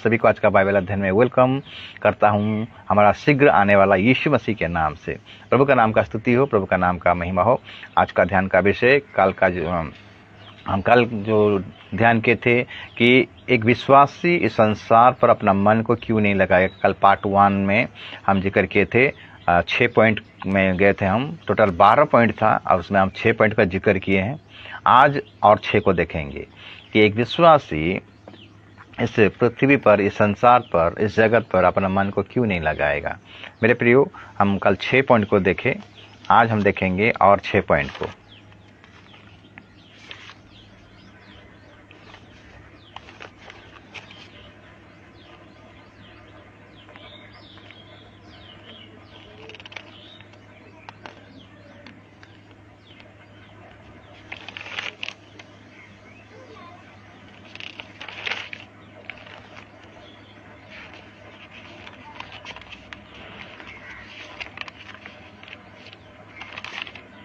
सभी को आज का बाइबल अध्ययन में वेलकम करता हूं, हमारा शीघ्र आने वाला यीशु मसीह के नाम से। प्रभु का नाम का स्तुति हो, प्रभु का नाम का महिमा हो। आज का ध्यान का विषय हम कल जो ध्यान के थे कि एक विश्वासी इस संसार पर अपना मन को क्यों नहीं लगाएगा। कल पार्ट 1 में हम जिक्र किए थे, 6 पॉइंट में गए थे हम। टोटल 12 पॉइंट था और उसमें हम 6 पॉइंट का जिक्र किए हैं। आज और 6 को देखेंगे कि एक विश्वासी इस पृथ्वी पर, इस संसार पर, इस जगत पर अपना मन को क्यों नहीं लगाएगा। मेरे प्रियो, हम कल 6 पॉइंट को देखे, आज हम देखेंगे और 6 पॉइंट को।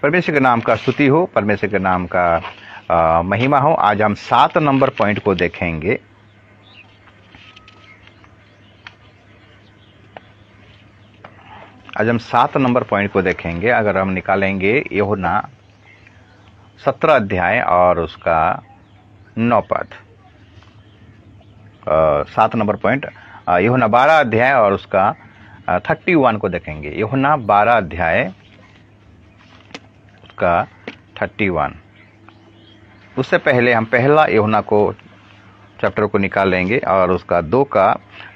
परमेश्वर के नाम का स्तुति हो, परमेश्वर के नाम का महिमा हो। आज हम 7 नंबर पॉइंट को देखेंगे। आज हम 7 नंबर पॉइंट को देखेंगे। अगर हम निकालेंगे यूहन्ना 17 अध्याय और उसका 9 पद। 7 नंबर पॉइंट यूहन्ना 12 अध्याय और उसका 31 को देखेंगे। यूहन्ना 12 अध्याय का 31। उससे पहले हम पहला यूहन्ना को चैप्टर को निकालेंगे और उसका 2 का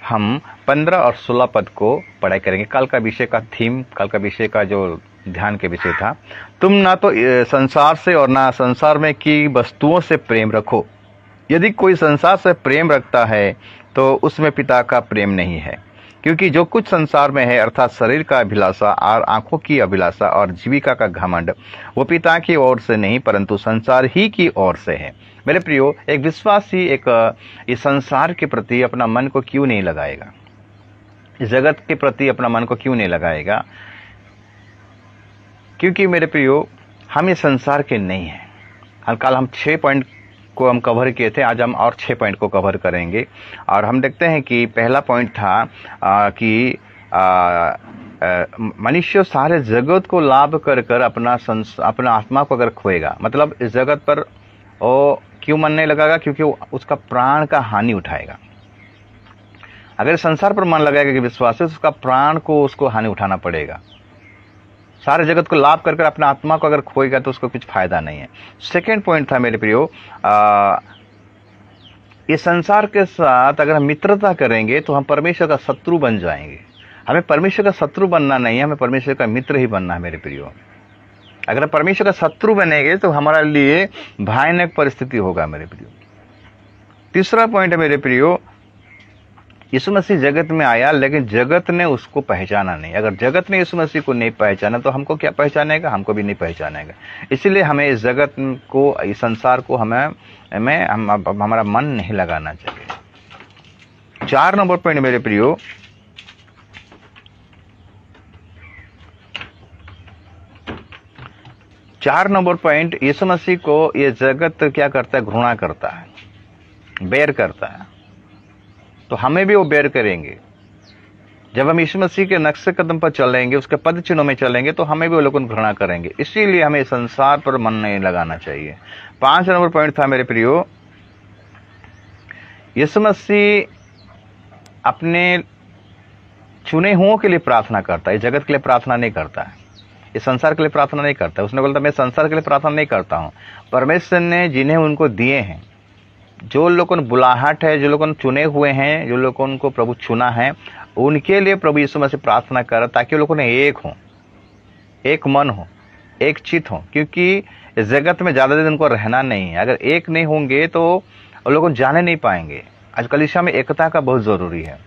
हम 15 और 16 पद को पढ़ाई करेंगे। कल का विषय का थीम, कल का विषय का जो ध्यान के विषय था, तुम ना तो संसार से और ना संसार में की वस्तुओं से प्रेम रखो। यदि कोई संसार से प्रेम रखता है तो उसमें पिता का प्रेम नहीं है। क्योंकि जो कुछ संसार में है, अर्थात शरीर का अभिलाषा और आंखों की अभिलाषा और जीविका का घमंड, वो पिता की ओर से नहीं परंतु संसार ही की ओर से है। मेरे प्रियो, एक विश्वासी इस संसार के प्रति अपना मन को क्यों नहीं लगाएगा, इस जगत के प्रति अपना मन को क्यों नहीं लगाएगा? क्योंकि मेरे प्रियो, हम इस संसार के नहीं हैं। कल हम 6 पॉइंट को हम कवर किए थे, आज हम और 6 पॉइंट को कवर करेंगे। और हम देखते हैं कि पहला पॉइंट था कि मनुष्य सारे जगत को लाभ कर कर अपना आत्मा को अगर खोएगा, मतलब इस जगत पर वो क्यों मन नहीं लगाएगा? क्योंकि वो उसका प्राण का हानि उठाएगा। अगर संसार पर मन लगाएगा कि विश्वास है, उसका प्राण को उसको हानि उठाना पड़ेगा। सारे जगत को लाभ कर अपना आत्मा को अगर खोएगा तो उसको कुछ फायदा नहीं है। सेकेंड पॉइंट था मेरे प्रियो, इस संसार के साथ अगर हम मित्रता करेंगे तो हम परमेश्वर का शत्रु बन जाएंगे। हमें परमेश्वर का शत्रु बनना नहीं है, हमें परमेश्वर का मित्र ही बनना है मेरे प्रियो। अगर परमेश्वर का शत्रु बनेंगे तो हमारे लिए भयानक परिस्थिति होगा मेरे प्रियो। तीसरा पॉइंट है मेरे प्रियो, यीशु मसीह जगत में आया लेकिन जगत ने उसको पहचाना नहीं। अगर जगत ने यीशु मसीह को नहीं पहचाना तो हमको क्या पहचानेगा? हमको भी नहीं पहचानेगा। इसलिए हमें इस जगत को, इस संसार को हमारा मन नहीं लगाना चाहिए। 4 नंबर पॉइंट मेरे प्रियो, यीशु मसीह को ये जगत क्या करता है? घृणा करता है, बेर करता है। तो हमें भी वो बेर करेंगे। जब हम यीशु मसीह के नक्शे कदम पर चलेंगे, उसके पद चिन्हों में चलेंगे, तो हमें भी वो लोग घृणा करेंगे। इसीलिए हमें संसार पर मन नहीं लगाना चाहिए। 5 नंबर पॉइंट था मेरे प्रियो, यीशु मसीह अपने चुने हुओं के लिए प्रार्थना करता है, इस जगत के लिए प्रार्थना नहीं करता है, इस संसार के लिए प्रार्थना नहीं करता है। उसने बोलता मैं संसार के लिए प्रार्थना नहीं करता हूं। परमेश्वर ने जिन्हें उनको दिए हैं, जो लोगों ने बुलाहट है, जो लोगों चुने हुए हैं, जो लोगों को प्रभु चुना है, उनके लिए प्रभु यीशु मसीह प्रार्थना कर, ताकि वो लोगों ने एक हो, एक मन हो, एक चित हो। क्योंकि इस जगत में ज्यादा दिन उनको रहना नहीं है। अगर एक नहीं होंगे तो वो लोग जाने नहीं पाएंगे। आज कलीसिया में एकता का बहुत जरूरी है।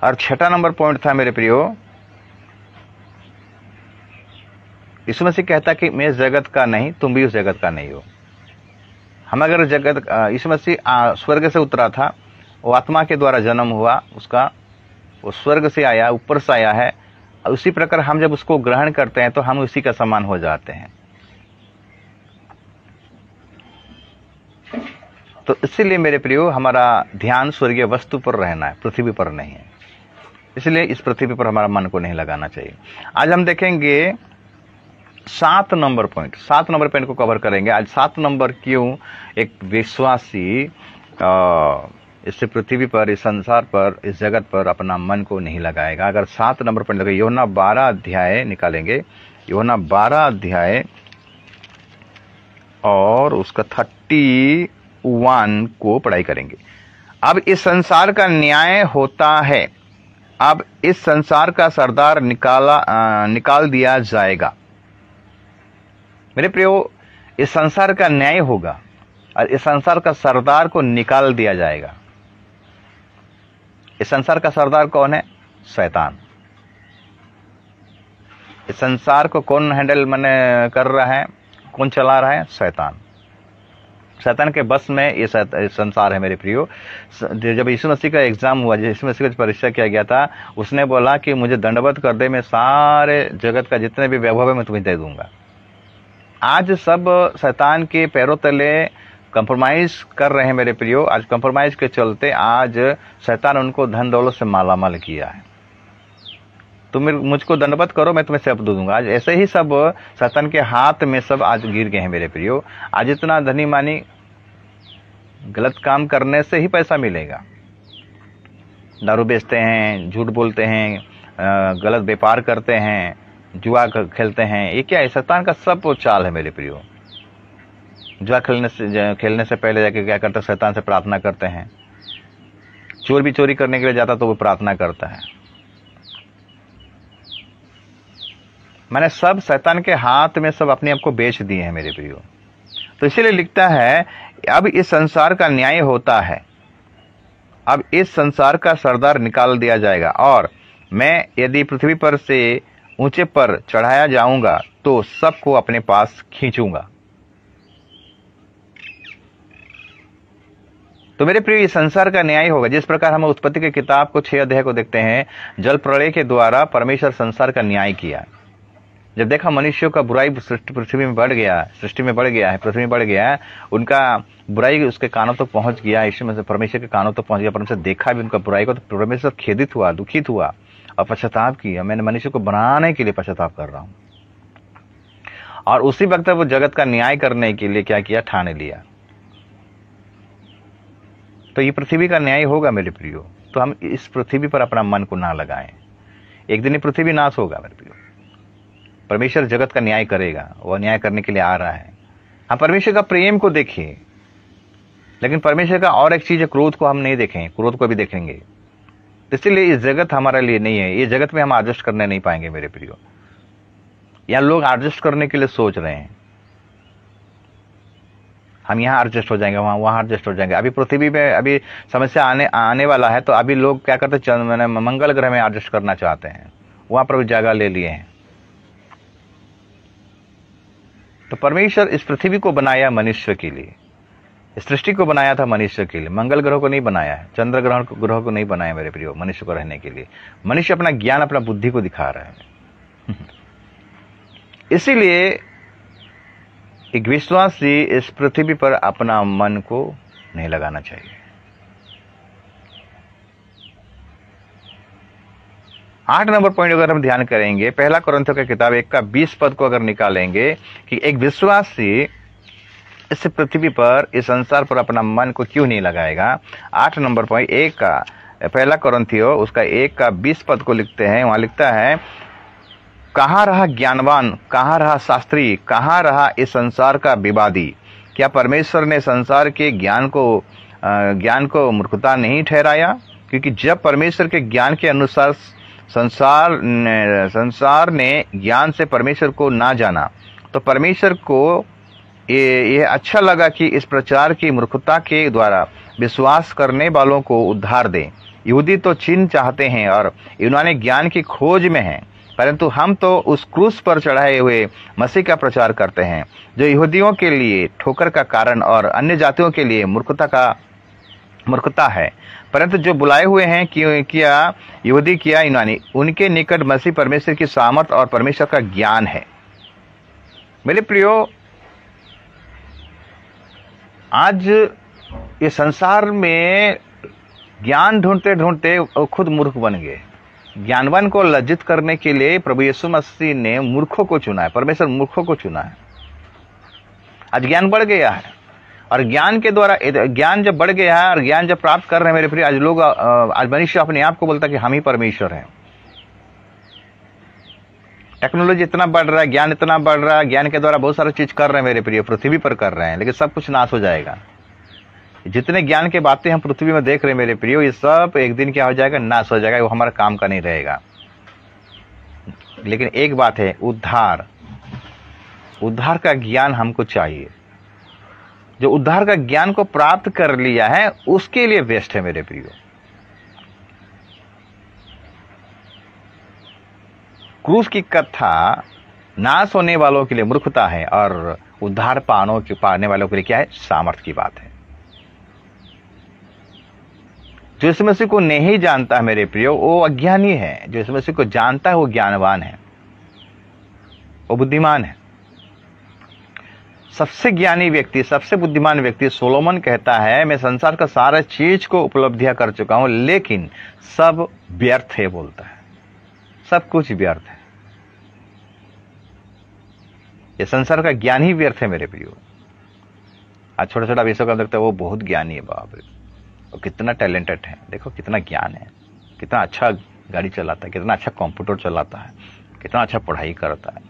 और 6 नंबर पॉइंट था मेरे प्रियो, यीशु मसीह कहता कि मैं इस जगत का नहीं, तुम भी उस जगत का नहीं हो। हम अगर जगत, यीशु मसीह स्वर्ग से उतरा था, वो आत्मा के द्वारा जन्म हुआ उसका, वो स्वर्ग से आया, ऊपर से आया है। उसी प्रकार हम जब उसको ग्रहण करते हैं तो हम उसी का समान हो जाते हैं। तो इसीलिए मेरे प्रियो हमारा ध्यान स्वर्गीय वस्तु पर रहना है, पृथ्वी पर नहीं है। इसलिए इस पृथ्वी पर हमारा मन को नहीं लगाना चाहिए। आज हम देखेंगे 7 नंबर पॉइंट, 7 नंबर पॉइंट को कवर करेंगे आज। 7 नंबर क्यों एक विश्वासी इस पृथ्वी पर, इस संसार पर, इस जगत पर अपना मन को नहीं लगाएगा। अगर 7 नंबर पॉइंट लगे, यूहन्ना 12 अध्याय निकालेंगे, यूहन्ना 12 अध्याय और उसका 31 को पढ़ाई करेंगे। अब इस संसार का न्याय होता है, अब इस संसार का सरदार निकाल दिया जाएगा। मेरे प्रियो, इस संसार का न्याय होगा और इस संसार का सरदार को निकाल दिया जाएगा। इस संसार का सरदार कौन है? शैतान। इस संसार को कौन हैंडल कर रहा है, कौन चला रहा है? शैतान। शैतान के बस में ये संसार है मेरे प्रियो। जब यीशु मसीह का एग्जाम हुआ, यीशु मसीह का परीक्षा किया गया था, उसने बोला कि मुझे दंडवत कर दे, मैं सारे जगत का जितने भी वैभव है मैं तुम्हें दे दूंगा। आज सब शैतान के पैरों तले कंप्रोमाइज कर रहे हैं मेरे प्रियो। आज कंप्रोमाइज के चलते आज शैतान उनको धन दौलत से मालामाल किया है। तुम मुझको दंडवत करो, मैं तुम्हें सब दे दूंगा। आज ऐसे ही सब शैतान के हाथ में सब आज गिर गए हैं मेरे प्रियो। आज इतना धनी मानी गलत काम करने से ही पैसा मिलेगा। दारू बेचते हैं, झूठ बोलते हैं, गलत व्यापार करते हैं, जुआ खेलते हैं। ये क्या है? शैतान का सब चाल है मेरे प्रियो। जुआ खेलने से पहले जाके क्या करते हैं? शैतान से प्रार्थना करते हैं। चोर भी चोरी करने के लिए जाता तो वो प्रार्थना करता है। मैंने सब शैतान के हाथ में सब अपने आप को बेच दिए हैं मेरे प्रियो। तो इसीलिए लिखता है अब इस संसार का न्याय होता है, अब इस संसार का सरदार निकाल दिया जाएगा, और मैं यदि पृथ्वी पर से ऊंचे पर चढ़ाया जाऊंगा तो सबको अपने पास खींचूंगा। तो मेरे प्रिय, इस संसार का न्याय होगा। जिस प्रकार हम उत्पत्ति की किताब को 6 अध्याय को देखते हैं, जल प्रलय के द्वारा परमेश्वर संसार का न्याय किया। जब देखा मनुष्यों का बुराई पृथ्वी में बढ़ गया, सृष्टि में बढ़ गया है, पृथ्वी में बढ़ गया है, उनका बुराई उसके कानों तक पहुंच गया, ईश्वर में परमेश्वर के कानों तक पहुंच गया। परमेश्वर देखा भी उनका बुराई को, तो परमेश्वर खेदित हुआ, दुखित हुआ और पश्चाताप किया। मैंने मनुष्य को बनाने के लिए पश्चाताप कर रहा हूं। और उसी वक्त वो जगत का न्याय करने के लिए क्या किया? ठान लिया। तो ये पृथ्वी का न्याय होगा मेरे प्रियो। तो हम इस पृथ्वी पर अपना मन को ना लगाएं। एक दिन ये पृथ्वी नाश होगा मेरे प्रियो। परमेश्वर जगत का न्याय करेगा, वह न्याय करने के लिए आ रहा है। हम परमेश्वर का प्रेम को देखें, लेकिन परमेश्वर का और एक चीज है, क्रोध को हम नहीं देखें, क्रोध को भी देखेंगे। इसलिए इस जगत हमारे लिए नहीं है। ये जगत में हम एडजस्ट करने नहीं पाएंगे मेरे प्रियो। यहाँ लोग एडजस्ट करने के लिए सोच रहे हैं, हम यहाँ एडजस्ट हो जाएंगे, वहाँ एडजस्ट हो जाएंगे। अभी पृथ्वी में अभी समस्या आने वाला है, तो अभी लोग क्या करते हैं? मंगल ग्रह में एडजस्ट करना चाहते हैं, वहां पर भी जगह ले लिए हैं। तो परमेश्वर इस पृथ्वी को बनाया मनुष्य के लिए, इस सृष्टि को बनाया था मनुष्य के लिए। मंगल ग्रह को नहीं बनाया है, चंद्र ग्रह को नहीं बनाया मेरे प्रियो मनुष्य को रहने के लिए। मनुष्य अपना ज्ञान, अपना बुद्धि को दिखा रहा है। इसीलिए एक विश्वासी इस पृथ्वी पर अपना मन को नहीं लगाना चाहिए। 8 नंबर पॉइंट अगर हम ध्यान करेंगे, पहला कोरिन्थियों की किताब 1 का 20 पद को अगर निकालेंगे कि एक विश्वासी इस पृथ्वी पर, इस संसार पर अपना मन को क्यों नहीं लगाएगा। 8 नंबर पॉइंट 1 का पहला कोरिन्थियों उसका 1 का 20 पद को लिखते हैं। वहां लिखता है, कहाँ रहा ज्ञानवान, कहाँ रहा शास्त्री, कहाँ रहा इस संसार का विवादी? क्या परमेश्वर ने संसार के ज्ञान को मूर्खता नहीं ठहराया? क्योंकि जब परमेश्वर के ज्ञान के अनुसार संसार ने ज्ञान से परमेश्वर को ना जाना, तो परमेश्वर को ये अच्छा लगा कि इस प्रचार की मूर्खता के द्वारा विश्वास करने वालों को उद्धार दें। यहूदी तो चिन्ह चाहते हैं और यूनानी ज्ञान की खोज में हैं, परंतु हम तो उस क्रूस पर चढ़ाए हुए मसीह का प्रचार करते हैं, जो यहूदियों के लिए ठोकर का कारण और अन्य जातियों के लिए मूर्खता है। परंतु जो बुलाए हुए हैं, किया यहूदी किया यूनानी, उनके निकट मसीह परमेश्वर की सामर्थ और परमेश्वर का ज्ञान है। मेरे प्रियो, आज ये संसार में ज्ञान ढूंढते ढूंढते खुद मूर्ख बन गए। ज्ञानवान को लज्जित करने के लिए प्रभु यीशु मसीह ने मूर्खों को चुना है, परमेश्वर मूर्खों को चुना है। आज ज्ञान बढ़ गया है, और ज्ञान के द्वारा, ज्ञान जब बढ़ गया है और ज्ञान जब प्राप्त कर रहे हैं मेरे प्रिय, आज लोग, आज मनुष्य अपने आप को बोलता है कि हम ही परमेश्वर हैं। टेक्नोलॉजी इतना बढ़ रहा है, ज्ञान इतना बढ़ रहा है, ज्ञान के द्वारा बहुत सारी चीज कर रहे हैं मेरे प्रिय, पृथ्वी पर कर रहे हैं, लेकिन सब कुछ नाश हो जाएगा। जितने ज्ञान के बातें हम पृथ्वी में देख रहे हैं मेरे प्रियो, ये सब एक दिन क्या हो जाएगा, नाश हो जाएगा, वो हमारा काम का नहीं रहेगा। लेकिन एक बात है, उद्धार का ज्ञान हमको चाहिए। जो उद्धार का ज्ञान को प्राप्त कर लिया है उसके लिए बेस्ट है मेरे प्रियो। क्रूस की कथा नाश होने वालों के लिए मूर्खता है, और उद्धार पाने वालों के लिए क्या है, सामर्थ की बात है। जो इस मसीह को नहीं जानता है मेरे प्रियो, वो अज्ञानी है। जो इस मसीह को जानता है वो ज्ञानवान है, वो बुद्धिमान है। सबसे ज्ञानी व्यक्ति, सबसे बुद्धिमान व्यक्ति सोलोमन कहता है, मैं संसार का सारा चीज को उपलब्धियां कर चुका हूं, लेकिन सब व्यर्थ है, बोलता है, सब कुछ व्यर्थ है। ये संसार का ज्ञान ही व्यर्थ है मेरे प्रियो। आज छोटा छोटा विषय का लगता है वो बहुत ज्ञानी है, बाप रे, वो कितना टैलेंटेड है, देखो कितना ज्ञान है, कितना अच्छा गाड़ी चलाता है, कितना अच्छा कंप्यूटर चलाता है, कितना अच्छा पढ़ाई करता है।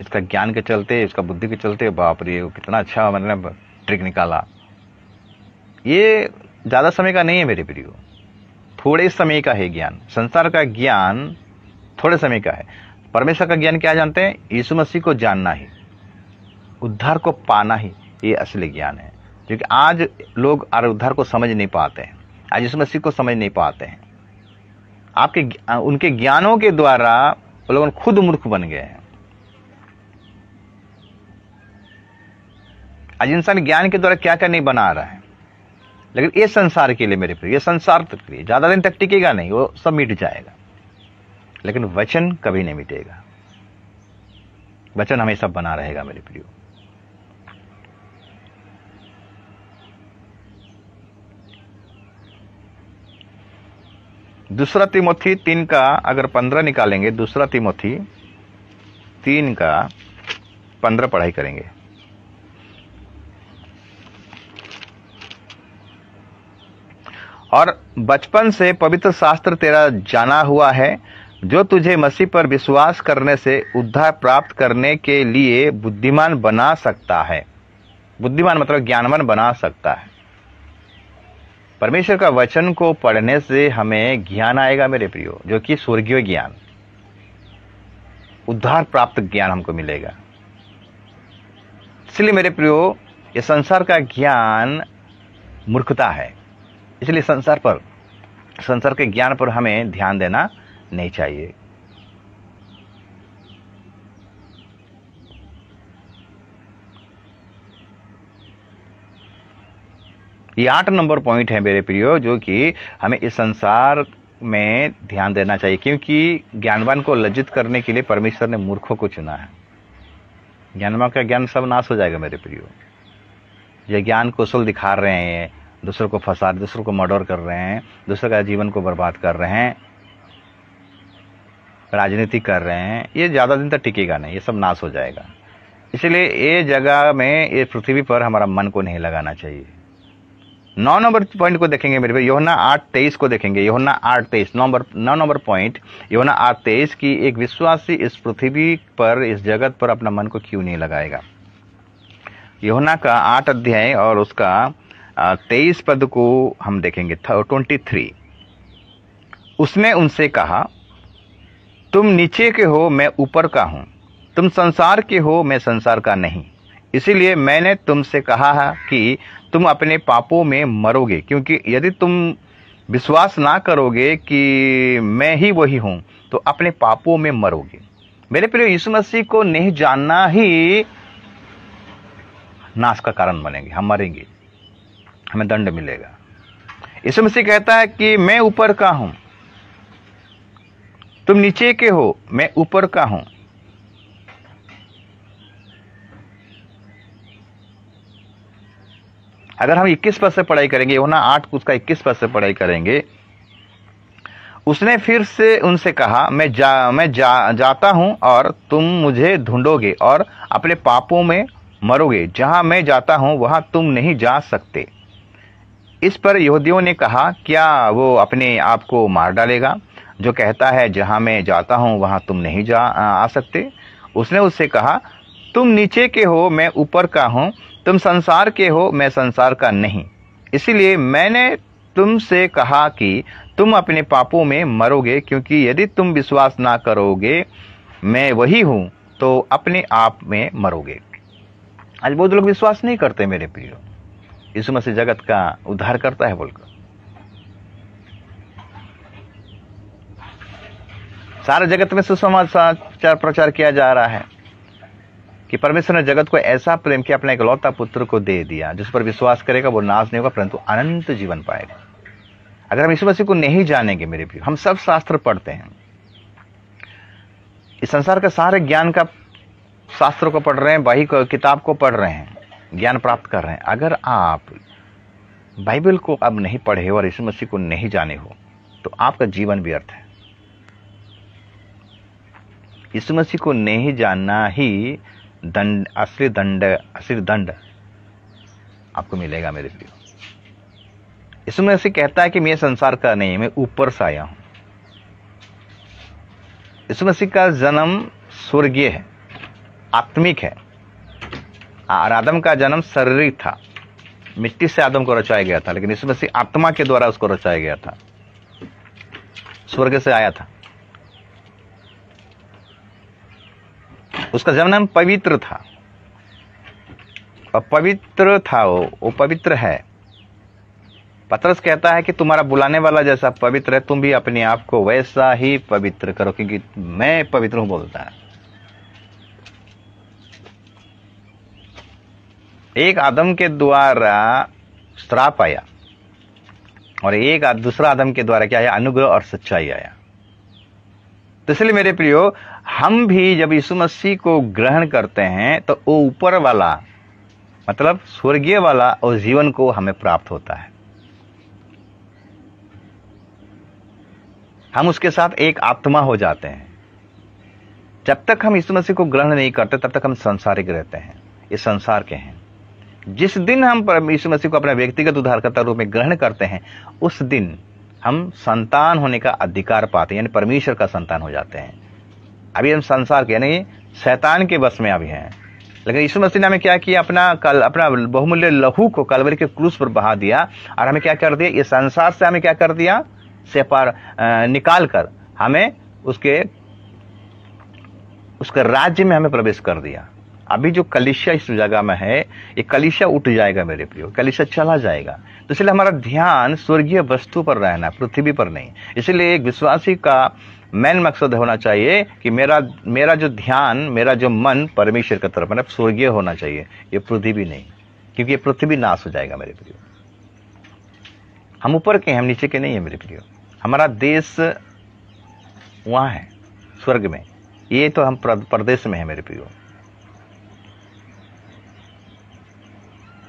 इसका ज्ञान के चलते, इसका बुद्धि के चलते, बाप रे, वो कितना अच्छा मतलब ट्रिक निकाला। ये ज्यादा समय का नहीं है मेरे प्रियो, थोड़े समय का है ज्ञान। संसार का ज्ञान थोड़े समय का है। परमेश्वर का ज्ञान क्या जानते हैं, यीशु मसीह को जानना ही, उद्धार को पाना ही, ये असली ज्ञान है। क्योंकि आज लोग उद्धार को समझ नहीं पाते हैं, आज यीशु मसीह को समझ नहीं पाते हैं। उनके ज्ञानों के द्वारा वो लोग खुद मूर्ख बन गए हैं। आज इंसान ज्ञान के द्वारा क्या क्या नहीं बना रहा है, लेकिन ये संसार के लिए मेरे प्रिय, ये संसार तक के लिए ज्यादा दिन तक टिकेगा नहीं, वो सब मिट जाएगा। लेकिन वचन कभी नहीं मिटेगा, वचन हमेशा बना रहेगा मेरे प्रियो। दूसरा तीमोथी 3 का अगर 15 निकालेंगे, दूसरा तीमोथी 3 का 15 पढ़ाई करेंगे। और बचपन से पवित्र शास्त्र तेरा जाना हुआ है, जो तुझे मसीह पर विश्वास करने से उद्धार प्राप्त करने के लिए बुद्धिमान बना सकता है। बुद्धिमान मतलब ज्ञानवान बना सकता है। परमेश्वर का वचन को पढ़ने से हमें ज्ञान आएगा मेरे प्रियो, जो कि स्वर्गीय ज्ञान, उद्धार प्राप्त ज्ञान हमको मिलेगा। इसलिए मेरे प्रियो, ये संसार का ज्ञान मूर्खता है, इसलिए संसार के ज्ञान पर हमें ध्यान देना नहीं चाहिए। ये 8 नंबर पॉइंट है मेरे प्रियो, जो कि हमें इस संसार में ध्यान देना चाहिए, क्योंकि ज्ञानवान को लज्जित करने के लिए परमेश्वर ने मूर्खों को चुना है। ज्ञानवान का ज्ञान सब नाश हो जाएगा मेरे प्रियो। ये ज्ञान कौशल दिखा रहे हैं, दूसरों को फंसा, दूसरों को मर्डर कर रहे हैं, दूसरों का जीवन को बर्बाद कर रहे हैं, राजनीति कर रहे हैं, ये ज्यादा दिन तक टिकेगा नहीं, ये सब नाश हो जाएगा। इसलिए ये जगह में, ये पृथ्वी पर हमारा मन को नहीं लगाना चाहिए। 9 नंबर पॉइंट को देखेंगे मेरे भाई, यूहन्ना 8:23 को देखेंगे। यूहन्ना 8:23 9 नंबर पॉइंट, यूहन्ना 8:23 की एक विश्वासी इस पृथ्वी पर, इस जगत पर अपना मन को क्यों नहीं लगाएगा। यूहन्ना का 8 अध्याय और उसका 23 पद को हम देखेंगे। 23, उसने उनसे कहा, तुम नीचे के हो, मैं ऊपर का हूं, तुम संसार के हो, मैं संसार का नहीं। इसीलिए मैंने तुमसे कहा है कि तुम अपने पापों में मरोगे, क्योंकि यदि तुम विश्वास ना करोगे कि मैं ही वही हूं, तो अपने पापों में मरोगे। मेरे प्रिय, यीशु मसीह को नहीं जानना ही नाश का कारण बनेंगे, हम मरेंगे, हमें दंड मिलेगा। यीशु मसीह कहता है कि मैं ऊपर का हूं, तुम नीचे के हो, मैं ऊपर का हूं। अगर हम 21 पद से पढ़ाई करेंगे, यूहन्ना 8 उसका 21 पद से पढ़ाई करेंगे, उसने फिर से उनसे कहा, मैं जाता हूं और तुम मुझे ढूंढोगे और अपने पापों में मरोगे। जहां मैं जाता हूं वहां तुम नहीं जा सकते। इस पर यहूदियों ने कहा, क्या वो अपने आप को मार डालेगा जो कहता है जहां मैं जाता हूं वहां तुम नहीं आ सकते? उसने उससे कहा, तुम नीचे के हो, मैं ऊपर का हूं। तुम संसार के हो, मैं संसार का नहीं। इसीलिए मैंने तुमसे कहा कि तुम अपने पापों में मरोगे, क्योंकि यदि तुम विश्वास ना करोगे मैं वही हूं तो अपने आप में मरोगे। आज बहुत लोग विश्वास नहीं करते मेरे प्रियो, यीशु मसीह जगत का उद्धार करता है बोलकर। सारे जगत में सुसमाचार प्रचार किया जा रहा है कि परमेश्वर ने जगत को ऐसा प्रेम किया, अपने इकलौता पुत्र को दे दिया, जिस पर विश्वास करेगा वो नाश नहीं होगा परंतु अनंत जीवन पाएगा। अगर हम यीशु मसीह को नहीं जानेंगे मेरे प्रियो, हम सब शास्त्र पढ़ते हैं, इस संसार के सारे ज्ञान का शास्त्रों को पढ़ रहे हैं, वही किताब को पढ़ रहे हैं, ज्ञान प्राप्त कर रहे हैं। अगर आप बाइबल को अब नहीं पढ़े हो और यीशु मसीह को नहीं जाने हो तो आपका जीवन व्यर्थ है। यीशु मसीह को नहीं जानना ही असली दंड आपको मिलेगा मेरे प्रियो। यीशु मसीह कहता है कि मैं संसार का नहीं, मैं ऊपर से आया हूं। यीशु मसीह का जन्म स्वर्गीय है, आत्मिक है। और आदम का जन्म शारीरिक था, मिट्टी से आदम को रचाया गया था, लेकिन यीशु मसीह आत्मा के द्वारा उसको रचाया गया था, स्वर्ग से आया था। उसका जन्म पवित्र था और पवित्र था, वो पवित्र है। पतरस कहता है कि तुम्हारा बुलाने वाला जैसा पवित्र है, तुम भी अपने आप को वैसा ही पवित्र करो, क्योंकि मैं पवित्र हूं बोलता है। एक आदम के द्वारा श्राप आया और एक दूसरा आदम के द्वारा क्या आया? अनुग्रह और सच्चाई आया। तो इसलिए मेरे प्रियो, हम भी जब यीशु मसीह को ग्रहण करते हैं तो वो ऊपर वाला मतलब स्वर्गीय वाला और जीवन को हमें प्राप्त होता है। हम उसके साथ एक आत्मा हो जाते हैं। जब तक हम यीशु मसीह को ग्रहण नहीं करते तब तक हम संसारिक रहते हैं, ये संसार के हैं। जिस दिन हम यीशु मसीह को अपना व्यक्तिगत उद्धारकर्ता रूप में ग्रहण करते हैं, उस दिन हम संतान होने का अधिकार पाते हैं, यानी परमेश्वर का संतान हो जाते हैं। अभी हम संसार के यानी शैतान के बस में अभी हैं, लेकिन यीशु मसीह ने हमें क्या किया? अपना बहुमूल्य लहू को कलवरी के क्रूस पर बहा दिया और हमें क्या कर दिया? ये संसार से हमें क्या कर दिया? निकाल कर हमें उसके राज्य में हमें प्रवेश कर दिया। अभी जो कलीसिया इस जगह में है, ये कलीसिया उठ जाएगा मेरे प्रियो, कलीसिया चला जाएगा। तो इसलिए हमारा ध्यान स्वर्गीय वस्तु पर रहना, पृथ्वी पर नहीं। इसलिए एक विश्वासी का मेन मकसद होना चाहिए कि मेरा जो ध्यान, मेरा जो मन परमेश्वर की तरफ मतलब स्वर्गीय होना चाहिए, ये पृथ्वी नहीं, क्योंकि ये पृथ्वी नाश हो जाएगा मेरे प्रियो। हम ऊपर के, हम नीचे के नहीं है मेरे प्रियो। हमारा देश वहां है स्वर्ग में, ये तो हम प्रदेश में है मेरे प्रियो।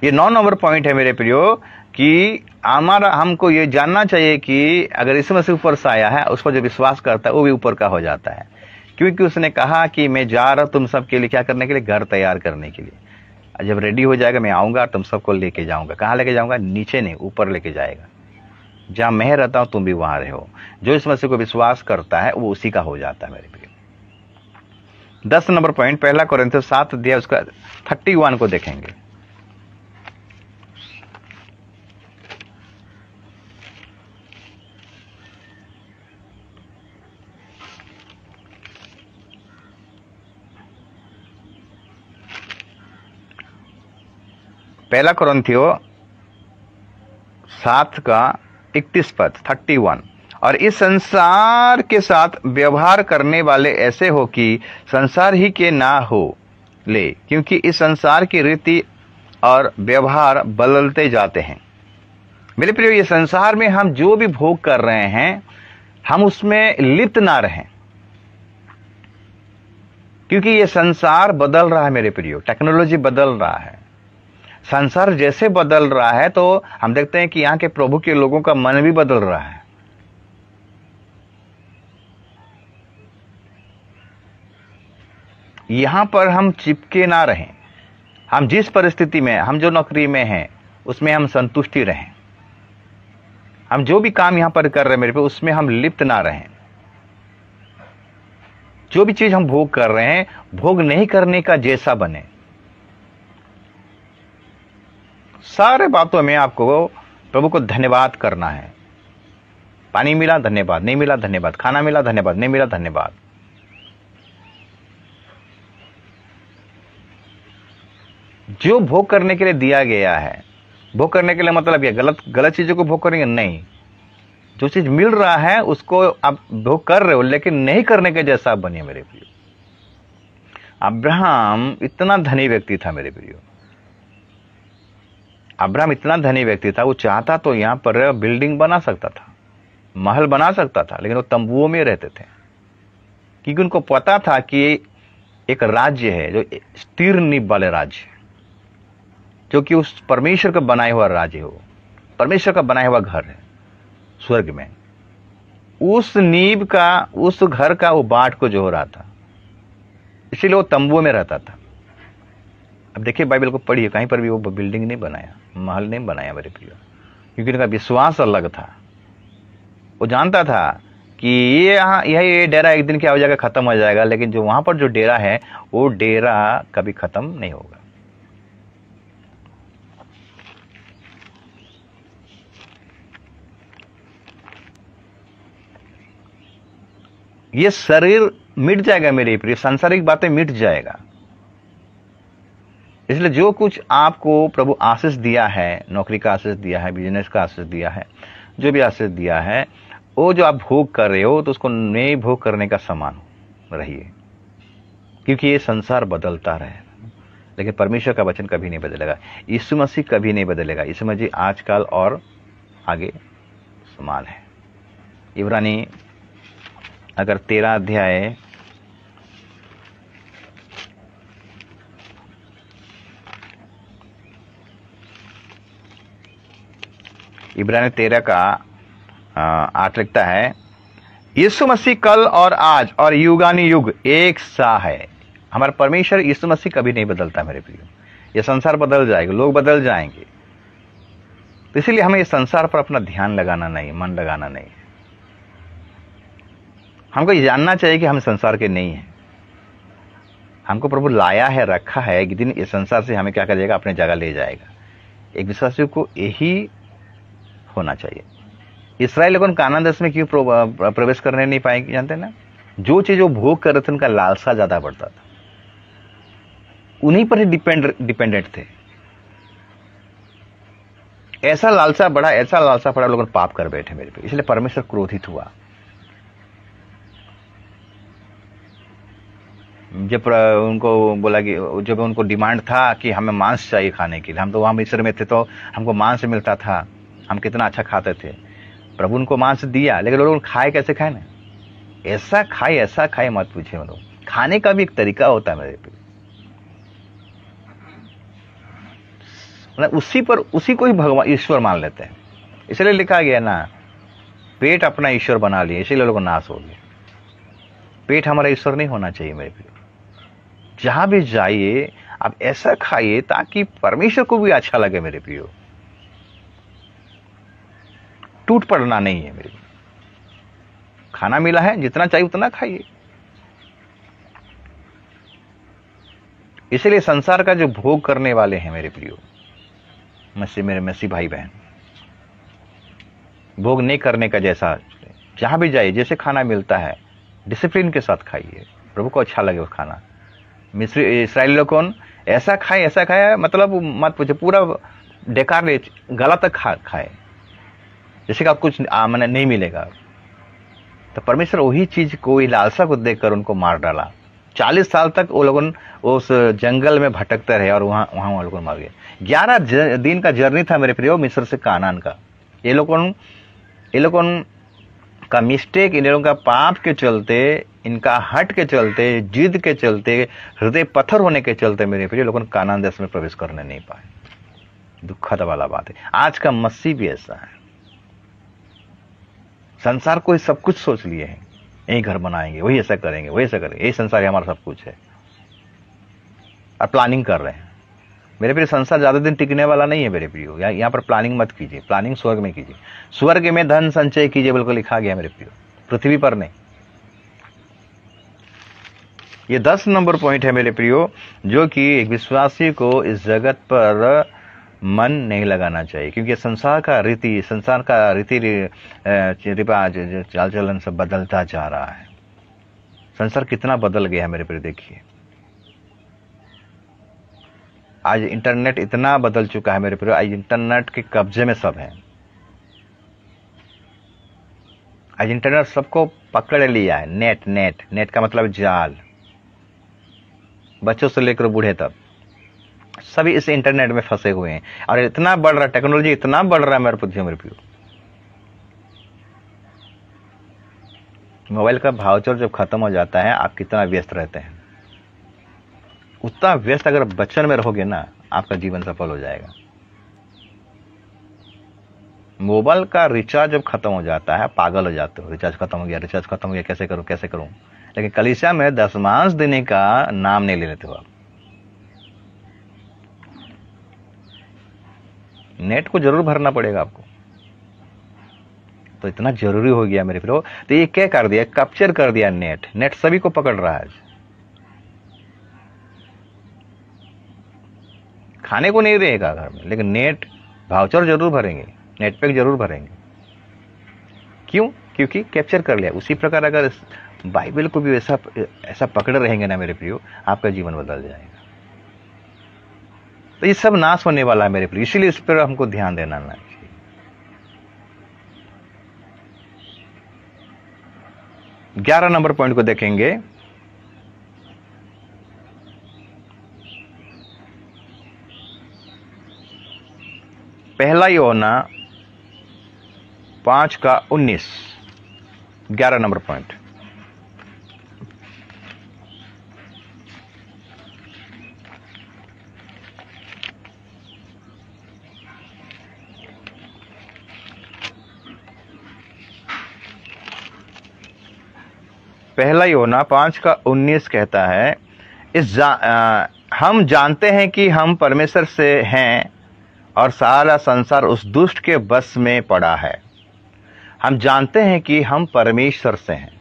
ये 9 नंबर पॉइंट है मेरे प्रियो कि हमको ये जानना चाहिए कि अगर यीशु मसीह ऊपर से आया है, उस पर जो विश्वास करता है वो भी ऊपर का हो जाता है, क्योंकि उसने कहा कि मैं जा रहा हूं तुम सबके लिए क्या करने के लिए? घर तैयार करने के लिए। जब रेडी हो जाएगा मैं आऊंगा, तुम सबको लेके जाऊंगा। कहाँ लेके जाऊंगा? नीचे नहीं, ऊपर लेके जाएगा। जहां मैं रहता हूं तुम भी वहां रहो। जो इस मसीह को विश्वास करता है वो उसी का हो जाता है मेरे प्रिय। 10 नंबर पॉइंट, पहला कोरिन्थियों 7 अध्याय उसका 31 को देखेंगे। पहला कोरिन्थियों 7 का 31 पद 31। और इस संसार के साथ व्यवहार करने वाले ऐसे हो कि संसार ही के ना हो ले, क्योंकि इस संसार की रीति और व्यवहार बदलते जाते हैं। मेरे प्रिय, ये संसार में हम जो भी भोग कर रहे हैं, हम उसमें लिप्त ना रहें, क्योंकि ये संसार बदल रहा है मेरे प्रियो। टेक्नोलॉजी बदल रहा है, संसार जैसे बदल रहा है तो हम देखते हैं कि यहाँ के प्रभु के लोगों का मन भी बदल रहा है। यहां पर हम चिपके ना रहें। हम जिस परिस्थिति में, हम जो नौकरी में हैं उसमें हम संतुष्टि रहें। हम जो भी काम यहां पर कर रहे हैं मेरे पे, उसमें हम लिप्त ना रहें। जो भी चीज हम भोग कर रहे हैं, भोग नहीं करने का जैसा बने। सारे बातों में आपको प्रभु को धन्यवाद करना है। पानी मिला धन्यवाद, नहीं मिला धन्यवाद, खाना मिला धन्यवाद, नहीं मिला धन्यवाद। जो भोग करने के लिए दिया गया है, भोग करने के लिए मतलब ये गलत चीजों को भोग करेंगे नहीं। जो चीज मिल रहा है उसको आप भोग कर रहे हो, लेकिन नहीं करने के जैसा बनिए मेरे प्रियो। अब्राहम इतना धनी व्यक्ति था मेरे प्रियो। अब्राहम इतना धनी व्यक्ति था, वो चाहता तो यहां पर बिल्डिंग बना सकता था, महल बना सकता था, लेकिन वो तंबुओं में रहते थे, क्योंकि उनको पता था कि एक राज्य है जो स्थिर नींव वाले राज्य, जो कि उस परमेश्वर का बनाया हुआ राज्य हो, परमेश्वर का बनाया हुआ घर है स्वर्ग में। उस नींव का, उस घर का वो बाट को जो हो रहा था, इसीलिए वो तंबुओं में रहता था। अब देखिए बाइबल को पढ़िए, कहीं पर भी वो बिल्डिंग नहीं बनाया, महल नहीं बनाया मेरे प्रियो, क्योंकि उनका विश्वास अलग था। वो जानता था कि ये डेरा एक दिन क्या हो जाएगा, खत्म हो जाएगा, लेकिन जो वहां पर जो डेरा है वो डेरा कभी खत्म नहीं होगा। ये शरीर मिट जाएगा मेरे प्रिय, सांसारिक बातें मिट जाएगा। इसलिए जो कुछ आपको प्रभु आशीष दिया है, नौकरी का आशीष दिया है, बिजनेस का आशीष दिया है, जो भी आशीष दिया है, वो जो आप भोग कर रहे हो तो उसको नए भोग करने का समान रहिए, क्योंकि ये संसार बदलता रहेगा, लेकिन परमेश्वर का वचन कभी नहीं बदलेगा। यीशु मसीह कभी नहीं बदलेगा। यीशु मसीह आजकल और आगे समान है। इब्रानी अगर 13 अध्याय इब्रानी 13 का 8 लिखता है, यीशु मसीह कल और आज और युगानी युग एक सा है। हमारा परमेश्वर यीशु मसीह कभी नहीं बदलता मेरे प्रियो। ये संसार बदल जाएगा, लोग बदल जाएंगे, तो इसीलिए हमें इस संसार पर अपना ध्यान लगाना नहीं, मन लगाना नहीं। हमको ये जानना चाहिए कि हम संसार के नहीं हैं। हमको प्रभु लाया है, रखा है, एक दिन इस संसार से हमें क्या करेगा, अपने जगह ले जाएगा। एक विश्वासी को यही होना चाहिए। इस्राएल लोगों कानान देश में क्यों प्रवेश करने नहीं पाएंगे, जानते ना? जो चीज वो भोग कर रहे थे उनका लालसा ज्यादा बढ़ता था, उन्हीं पर ही डिपेंडेंट थे। ऐसा लालसा बढ़ा, ऐसा लालसा पड़ा, लोगों पाप कर बैठे मेरे पे, इसलिए परमेश्वर क्रोधित हुआ। जब उनको बोला कि जब उनको डिमांड था कि हमें मांस चाहिए खाने के लिए, हम तो वहां मिस्र में थे तो हमको मांस मिलता था, हम कितना अच्छा खाते थे। प्रभु उनको मांस दिया, लेकिन लोग खाए कैसे खाए ना, ऐसा खाए मत पूछे। मतलब खाने का भी एक तरीका होता है मेरे पे, मतलब उसी को ही भगवान ईश्वर मान लेते हैं। इसलिए लिखा गया ना, पेट अपना ईश्वर बना लिया, इसीलिए लोग नाश हो गए। पेट हमारा ईश्वर नहीं होना चाहिए मेरे पे। जहां भी जाइए आप ऐसा खाइए ताकि परमेश्वर को भी अच्छा लगे मेरे प्रियो। टूट पड़ना नहीं है मेरे। खाना मिला है, जितना चाहिए उतना खाइए। इसलिए संसार का जो भोग करने वाले हैं मेरे प्रियो, मेरे मसीह भाई बहन, भोग नहीं करने का जैसा, जहां भी जाइए जैसे खाना मिलता है डिसिप्लिन के साथ खाइए, प्रभु को अच्छा लगे वो खाना। इस्राएली लोग कौन ऐसा खाए मतलब मत पूछे, पूरा बेकार गला तक खाए, जैसे कि आप कुछ मैंने नहीं मिलेगा। तो परमेश्वर वही चीज को, लालसा को देखकर उनको मार डाला। 40 साल तक वो लोगों उस जंगल में भटकते रहे और वहां लोगों मार गए। 11 दिन का जर्नी था मेरे प्रियो मिस्र से कानान का। ये लोगों का मिस्टेक, इन लोगों का पाप के चलते, इनका हट के चलते, जिद के चलते, हृदय पत्थर होने के चलते मेरे प्रिय लोगों कानान देश में प्रवेश करने नहीं पाए। दुखद वाला बात है। आज का मसीह भी ऐसा है, संसार को ही सब कुछ सोच लिए हैं, यही घर बनाएंगे, वही ऐसा करेंगे, वही ऐसा करेंगे, यही संसार हमारा सब कुछ है, और प्लानिंग कर रहे हैं। मेरे प्रिय, संसार ज्यादा दिन टिकने वाला नहीं है मेरे प्रियो। यहाँ पर प्लानिंग मत कीजिए, प्लानिंग स्वर्ग में कीजिए। स्वर्ग में धन संचय कीजिए, बिल्कुल लिखा गया मेरे प्रियो, पृथ्वी पर नहीं। ये 10 नंबर पॉइंट है मेरे प्रियो, जो कि एक विश्वासी को इस जगत पर मन नहीं लगाना चाहिए, क्योंकि संसार का रीति रिवाज, चाल चलन सब बदलता जा रहा है। संसार कितना बदल गया है मेरे प्रिय। देखिए आज इंटरनेट इतना बदल चुका है मेरे प्रिय, आज इंटरनेट के कब्जे में सब है। आज इंटरनेट सबको पकड़ लिया है। नेट का मतलब जाल। बच्चों से लेकर बूढ़े तक सभी इस इंटरनेट में फंसे हुए हैं, और इतना बढ़ रहा है, टेक्नोलॉजी इतना बढ़ रहा है मेरे प्रियो। मोबाइल का भाउचर जब खत्म हो जाता है, आप कितना व्यस्त रहते हैं, उतना व्यस्त अगर बचपन में रहोगे ना, आपका जीवन सफल हो जाएगा। मोबाइल का रिचार्ज जब खत्म हो जाता है, पागल हो जाते हो, रिचार्ज खत्म हो गया, कैसे करूं। लेकिन कलीसिया में दशमांश देने का नाम नहीं ले लेते हो आप। नेट को जरूर भरना पड़ेगा आपको, तो इतना जरूरी हो गया मेरे प्रियो। तो ये क्या कर दिया, कैप्चर कर दिया नेट सभी को पकड़ रहा है। खाने को नहीं रहेगा घर में, लेकिन नेट वाउचर जरूर भरेंगे, नेट पैक जरूर भरेंगे। क्यों? क्योंकि कैप्चर कर लिया। उसी प्रकार अगर बाइबल को भी ऐसा पकड़े रहेंगे ना मेरे प्रियो, आपका जीवन बदल जाएगा। तो ये सब नाश होने वाला है मेरे प्रियो, इसीलिए इस पर हमको ध्यान देना ना चाहिए। ग्यारह नंबर पॉइंट को देखेंगे। पहला यूहन्ना 5:19, 11 नंबर पॉइंट। पहला यूहन्ना 5:19 कहता है, हम जानते हैं कि हम परमेश्वर से हैं और सारा संसार उस दुष्ट के बस में पड़ा है। हम जानते हैं कि हम परमेश्वर से हैं।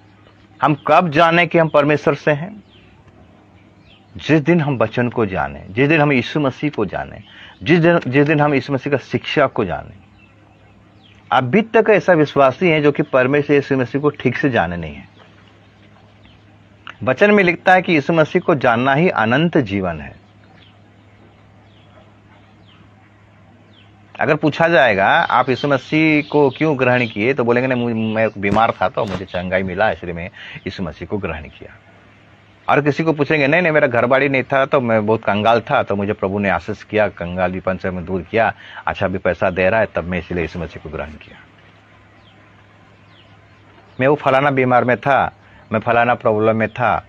हम कब जाने कि हम परमेश्वर से हैं? जिस दिन हम वचन को जाने, जिस दिन हम यीशु मसीह को जाने, जिस दिन हम यीशु मसीह का शिक्षा को जाने। अभी तक ऐसा विश्वासी है जो कि परमेश्वर यीशु मसीह को ठीक से जाने नहीं है। वचन में लिखता है कि यीशु मसीह को जानना ही अनंत जीवन है। अगर पूछा जाएगा आप यीशु मसीह को क्यों ग्रहण किए, तो बोलेंगे नहीं, मैं बीमार था तो मुझे चंगाई मिला, इसलिए मैं यीशु मसीह को ग्रहण किया। और किसी को पूछेंगे, नहीं मेरा घरबाड़ी नहीं था, तो मैं बहुत कंगाल था, तो मुझे प्रभु ने आशीष किया, कंगालीपन से मैं दूर किया, अच्छा अभी पैसा दे रहा है, तब मैं इसलिए यीशु मसीह को ग्रहण किया। मैं वो फलाना बीमार में था, मैं फलाना प्रॉब्लम में था,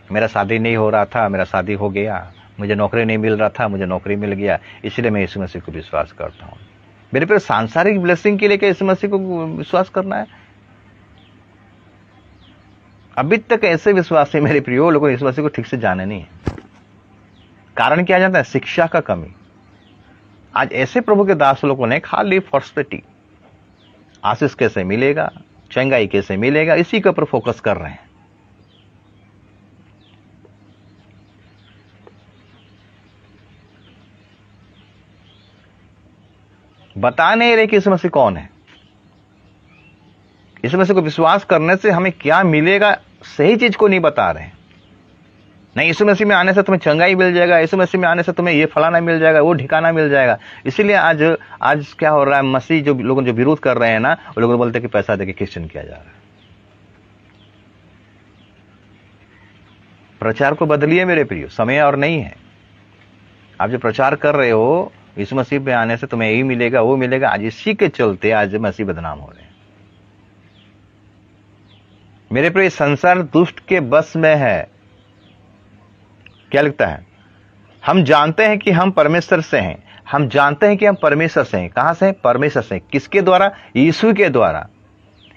मेरा शादी नहीं हो रहा था, मेरा शादी हो गया, मुझे नौकरी नहीं मिल रहा था, मुझे नौकरी मिल गया, इसलिए मैं यीशु मसीह को विश्वास करता हूँ। मेरे पे सांसारिक ब्लेसिंग के लिए क्या यीशु मसीह को विश्वास करना है? अभी तक ऐसे विश्वासी मेरे प्रियो लोगों यीशु मसीह को ठीक से जाने नहीं है। कारण क्या जानता है? शिक्षा का कमी। आज ऐसे प्रभु के दास लोगों ने खाली फॉर्सपेटी, आशीष कैसे मिलेगा, चंगाई कैसे मिलेगा, इसी के ऊपर फोकस कर रहे हैं। बता नहीं रहे कि यीशु मसीह कौन है। यीशु मसीह को विश्वास करने से हमें क्या मिलेगा, सही चीज को नहीं बता रहे। नहीं, यीशु मसीह में आने से तुम्हें चंगाई मिल जाएगा, यीशु मसीह में आने से तुम्हें ये फलाना मिल जाएगा, वो ठिकाना मिल जाएगा। इसीलिए आज क्या हो रहा है, मसीह जो लोगों जो विरोध कर रहे हैं ना, वो लोग बोलते हैं कि पैसा देके क्रिश्चियन किया जा रहा है। प्रचार को बदलिए मेरे प्रियो, समय और नहीं है। आप जो प्रचार कर रहे हो यीशु मसीह पे आने से तुम्हें यही मिलेगा, वो मिलेगा, आज इसी के चलते आज मसीह बदनाम हो रहे हैं। मेरे प्रिय, संसार दुष्ट के बस में है। क्या लिखता है? हम जानते हैं कि हम परमेश्वर से हैं, हम जानते हैं कि हम परमेश्वर से हैं। कहां से हैं? परमेश्वर से। किसके द्वारा? यीशु के द्वारा।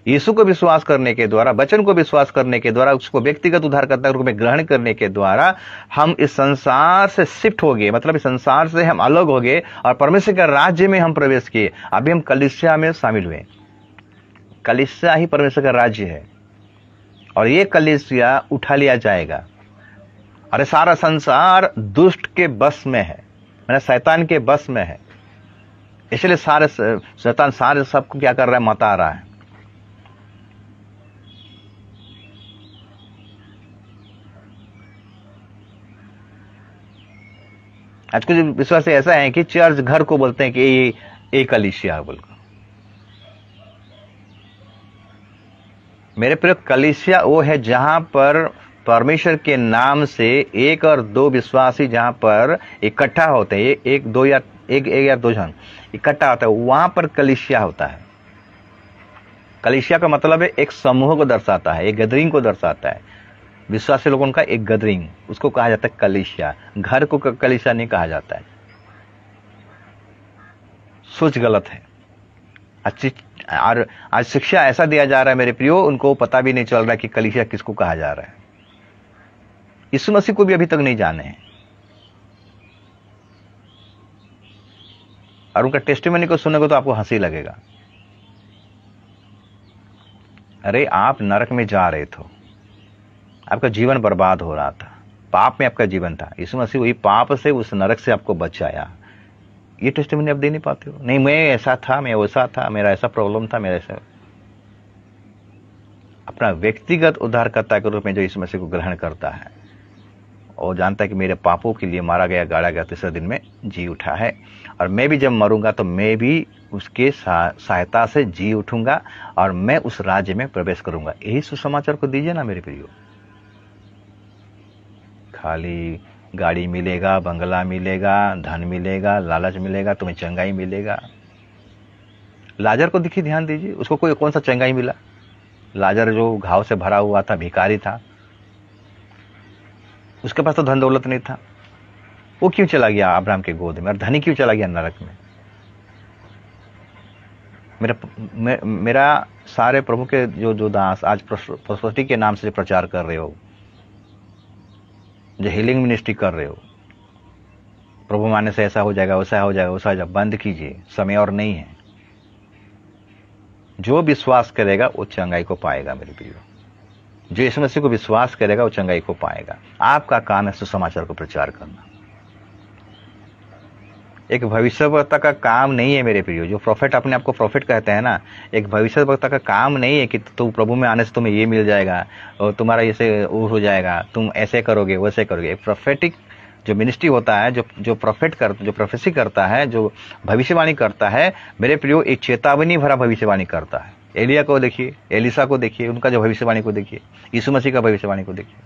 यीशु को विश्वास करने के द्वारा, वचन को विश्वास करने के द्वारा, उसको व्यक्तिगत उद्धारकर्ता के रूप में ग्रहण करने के द्वारा हम इस संसार से शिफ्ट हो गए, मतलब इस संसार से हम अलग हो गए और परमेश्वर के राज्य में हम प्रवेश किए। अभी हम कलीसिया में शामिल हुए। कलीसिया ही परमेश्वर का राज्य है और ये कलीसिया उठा लिया जाएगा। अरे सारा संसार दुष्ट के बस में है, मैंने शैतान के बस में है। इसलिए सारे शैतान सारे सबको क्या कर रहा है? मता रहा है। आज कुछ विश्वास ऐसा है कि चर्च घर को बोलते हैं कि ये कलीसिया बोलकर। मेरे प्रिय, कलीसिया वो है जहां पर परमेश्वर के नाम से एक और दो विश्वासी जहां पर इकट्ठा होते हैं, एक या दो जन इकट्ठा होता है, वहां पर कलीसिया होता है। कलीसिया का मतलब है एक समूह को दर्शाता है, एक गैदरिंग को दर्शाता है। विश्वासी लोगों का एक गैदरिंग, उसको कहा जाता है कलीसिया। घर को कलीसिया नहीं कहा जाता है। सोच गलत है। और आज शिक्षा ऐसा दिया जा रहा है मेरे प्रियो, उनको पता भी नहीं चल रहा है कि कलीसिया किसको कहा जा रहा है। यीशु मसीह को भी अभी तक नहीं जाने हैं और उनका टेस्टिमनी को सुनोगे तो आपको हंसी लगेगा। अरे आप नरक में जा रहे थे, आपका जीवन बर्बाद हो रहा था, पाप में आपका जीवन था। यीशु मसीह वही पाप से, उस नरक से आपको बचाया। ये टेस्टिमनी आप दे नहीं पाते हो। नहीं, मैं ऐसा था, मैं वैसा था, मेरा ऐसा प्रॉब्लम था, मेरा ऐसा। अपना व्यक्तिगत उद्धारकर्ता के रूप में जो यीशु मसीह को ग्रहण करता है और जानता है कि मेरे पापों के लिए मारा गया, गाड़ा गया, तीसरे दिन में जी उठा है और मैं भी जब मरूंगा तो मैं भी उसके सहायता से जी उठूंगा और मैं उस राज्य में प्रवेश करूंगा। यही सुसमाचार को दीजिए ना मेरे प्रियो। खाली गाड़ी मिलेगा, बंगला मिलेगा, धन मिलेगा, लालच मिलेगा, तुम्हें चंगाई मिलेगा। लाजर को देखिए, ध्यान दीजिए, उसको कोई कौन सा चंगाई मिला? लाजर जो घाव से भरा हुआ था, भिखारी था, उसके पास तो धन दौलत नहीं था। वो क्यों चला गया अब्राहम के गोद में? और धनी क्यों चला गया नरक में? मेरा सारे प्रभु के जो दास आज प्रोस्पेरिटी के नाम से प्रचार कर रहे हो, जो हीलिंग मिनिस्ट्री कर रहे हो, प्रभु मानने से ऐसा हो जाएगा, वैसा हो जाएगा, वैसा हो जाएगा, बंद कीजिए, समय और नहीं है। जो विश्वास करेगा वो चंगाई को पाएगा मेरे प्रियो। जो यीशु मसीह को विश्वास करेगा वो चंगाई को पाएगा। आपका काम है सुसमाचार को प्रचार करना। एक भविष्यवक्ता का काम नहीं है मेरे प्रियो। जो प्रोफेट अपने आप को प्रोफेट कहते हैं ना, एक भविष्यवक्ता का काम नहीं है कि तुम प्रभु में आने से तुम्हें ये मिल जाएगा और तुम्हारा ऐसे वो हो जाएगा, तुम ऐसे करोगे वैसे करोगे। एक प्रोफेटिक जो मिनिस्ट्री होता है, जो प्रोफेसी करता है, जो भविष्यवाणी करता है मेरे प्रियो, एक चेतावनी भरा भविष्यवाणी करता है। एलिया को देखिए, एलिसा को देखिए, उनका जो भविष्यवाणी को देखिए, यीशु मसीह का भविष्यवाणी को देखिए।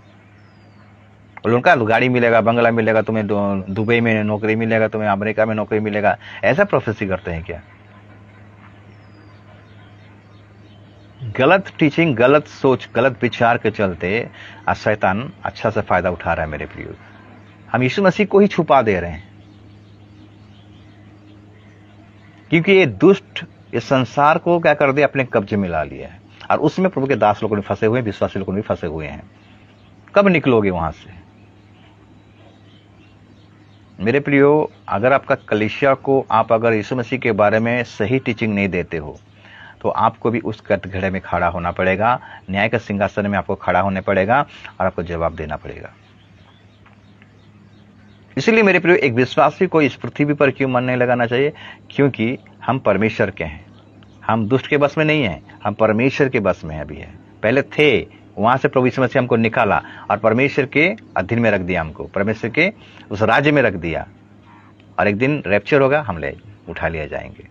उनका गाड़ी मिलेगा, बंगला मिलेगा, तुम्हें दुबई में नौकरी मिलेगा, तुम्हें अमेरिका में नौकरी मिलेगा, ऐसा प्रोफेसी करते हैं क्या? गलत टीचिंग, गलत सोच, गलत विचार के चलते आज शैतान अच्छा से फायदा उठा रहा है मेरे प्रियो। हम यीशु मसीह को ही छुपा दे रहे हैं क्योंकि ये दुष्ट इस संसार को क्या कर दिया, अपने कब्जे में ला लिया है और उसमें प्रभु के दास लोगों ने फंसे हुए हैं, विश्वासी लोगों ने भी फंसे हुए हैं। कब निकलोगे वहां से मेरे प्रियो? अगर आपका कलीसिया को आप अगर यीशु मसीह के बारे में सही टीचिंग नहीं देते हो तो आपको भी उस कटघरे में खड़ा होना पड़ेगा, न्याय के सिंहासन में आपको खड़ा होने पड़ेगा और आपको जवाब देना पड़ेगा। इसलिए मेरे प्रियो, एक विश्वासी को इस पृथ्वी पर क्यों मन नहीं लगाना चाहिए? क्योंकि हम परमेश्वर के हैं। हम दुष्ट के बस में नहीं हैं, हम परमेश्वर के बस में अभी है। पहले थे, वहां से प्रभु यीशु मसीह हमको निकाला और परमेश्वर के अधीन में रख दिया, हमको परमेश्वर के उस राज्य में रख दिया और एक दिन रैप्चर होगा, हम ले उठा लिए जाएंगे।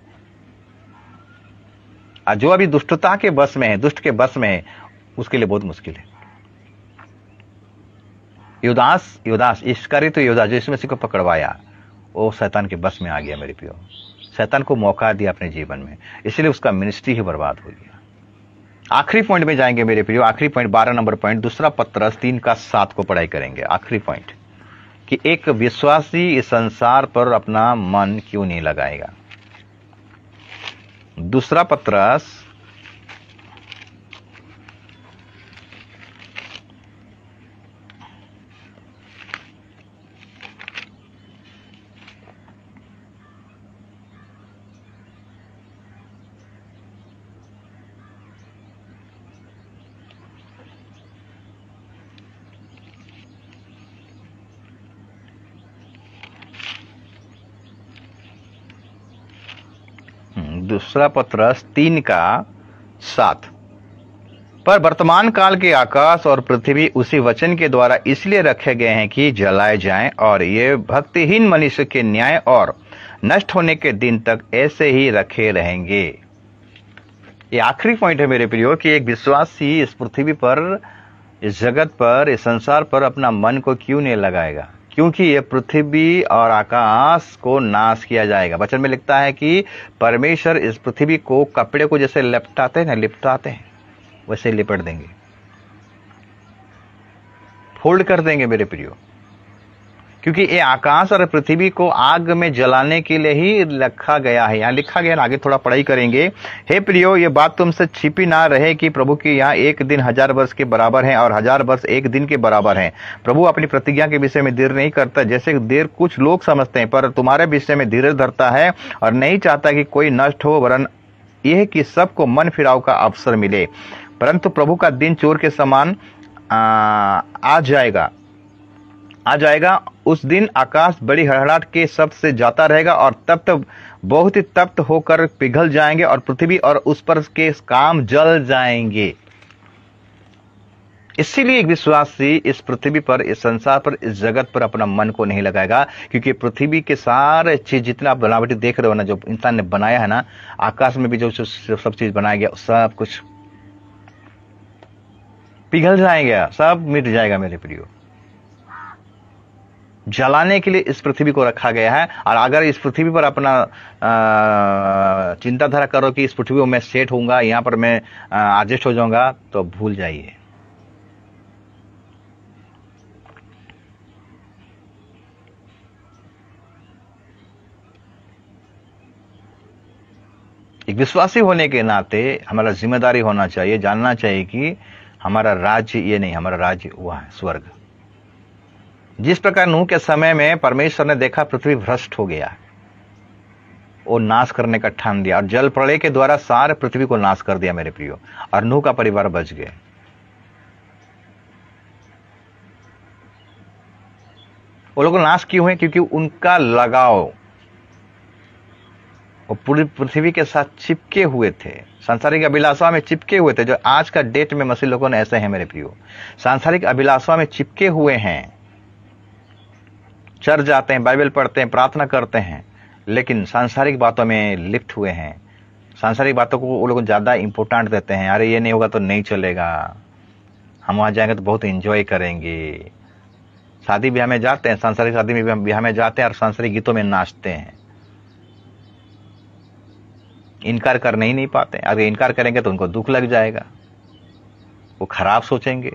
और जो अभी दुष्टता के बस में है, दुष्ट के बस में है, उसके लिए बहुत मुश्किल है। युदास इस्करियोती तो युदास जो यीशु मसीह को पकड़वाया, वो शैतान के बस में आ गया मेरे प्रियो। शैतान को मौका दिया अपने जीवन में, इसलिए उसका मिनिस्ट्री ही बर्बाद हो गया। आखिरी पॉइंट में जाएंगे मेरे प्रियो, आखिरी पॉइंट 12 नंबर पॉइंट, दूसरा पत्रस 3:7 को पढ़ाई करेंगे। आखिरी पॉइंट कि एक विश्वासी इस संसार पर अपना मन क्यों नहीं लगाएगा। दूसरा पत्रस दूसरा पत्रस 3:7 पर वर्तमान काल के आकाश और पृथ्वी उसी वचन के द्वारा इसलिए रखे गए हैं कि जलाए जाएं, और ये भक्तिहीन मनुष्य के न्याय और नष्ट होने के दिन तक ऐसे ही रखे रहेंगे। ये आखिरी पॉइंट है मेरे प्रियो कि एक विश्वासी इस पृथ्वी पर, इस जगत पर, इस संसार पर अपना मन को क्यों नहीं लगाएगा, क्योंकि ये पृथ्वी और आकाश को नाश किया जाएगा। वचन में लिखता है कि परमेश्वर इस पृथ्वी को कपड़े को जैसे लिपटाते हैं वैसे लिपट देंगे, फोल्ड कर देंगे मेरे प्रियो, क्योंकि ये आकाश और पृथ्वी को आग में जलाने के लिए ही रखा गया है। यहाँ लिखा गया, आगे थोड़ा पढ़ाई करेंगे। हे प्रियो, ये बात तुमसे छिपी ना रहे कि प्रभु के यहाँ एक दिन 1000 वर्ष के बराबर है और 1000 वर्ष एक दिन के बराबर हैं। प्रभु अपनी प्रतिज्ञा के विषय में देर नहीं करता जैसे देर कुछ लोग समझते हैं, पर तुम्हारे विषय में धीरज धरता है और नहीं चाहता कि कोई नष्ट हो, वरन यह कि सबको मन फिराव का अवसर मिले। परंतु प्रभु का दिन चोर के समान आ जाएगा। उस दिन आकाश बड़ी हड़हड़ाहट के शब्द से जाता रहेगा और तप्त बहुत ही तप्त होकर पिघल जाएंगे और पृथ्वी और उस पर के काम जल जाएंगे। इसीलिए एक विश्वासी इस पृथ्वी पर, इस संसार पर, इस जगत पर अपना मन को नहीं लगाएगा, क्योंकि पृथ्वी के सारे चीज जितना बनावटी देख रहे हो ना, जो इंसान ने बनाया है ना, आकाश में भी जो सब चीज बनाया गया, सब कुछ पिघल जाएगा, सब मिट जाएगा मेरे प्रियो। जलाने के लिए इस पृथ्वी को रखा गया है। और अगर इस पृथ्वी पर अपना चिंताधारा करो कि इस पृथ्वी में मैं सेट होऊंगा, यहां पर मैं एडजस्ट हो जाऊंगा, तो भूल जाइए। एक विश्वासी होने के नाते हमारा जिम्मेदारी होना चाहिए, जानना चाहिए कि हमारा राज्य ये नहीं, हमारा राज्य वह है, स्वर्ग। जिस प्रकार नूह के समय में परमेश्वर ने देखा पृथ्वी भ्रष्ट हो गया, वो नाश करने का ठान दिया और जल प्रलय के द्वारा सारे पृथ्वी को नाश कर दिया मेरे प्रियो, और नूह का परिवार बच गए। वो लोग नाश क्यों है? क्योंकि उनका लगाव वो पूरी पृथ्वी के साथ चिपके हुए थे, सांसारिक अभिलाषा में चिपके हुए थे। जो आज का डेट में मसीह लोगों ने ऐसे हैं मेरे प्रियो, सांसारिक अभिलाषा में चिपके हुए हैं, चर्च जाते हैं, बाइबल पढ़ते हैं, प्रार्थना करते हैं, लेकिन सांसारिक बातों में लिप्त हुए हैं। सांसारिक बातों को वो लोग ज्यादा इंपोर्टेंट देते हैं। अरे ये नहीं होगा तो नहीं चलेगा, हम वहां जाएंगे तो बहुत एंजॉय करेंगे। शादी ब्याह में जाते हैं, सांसारिक शादी में ब्याह में जाते हैं और सांसारिक गीतों में नाचते हैं। इनकार कर नहीं पाते। अगर इनकार करेंगे तो उनको दुख लग जाएगा, वो खराब सोचेंगे।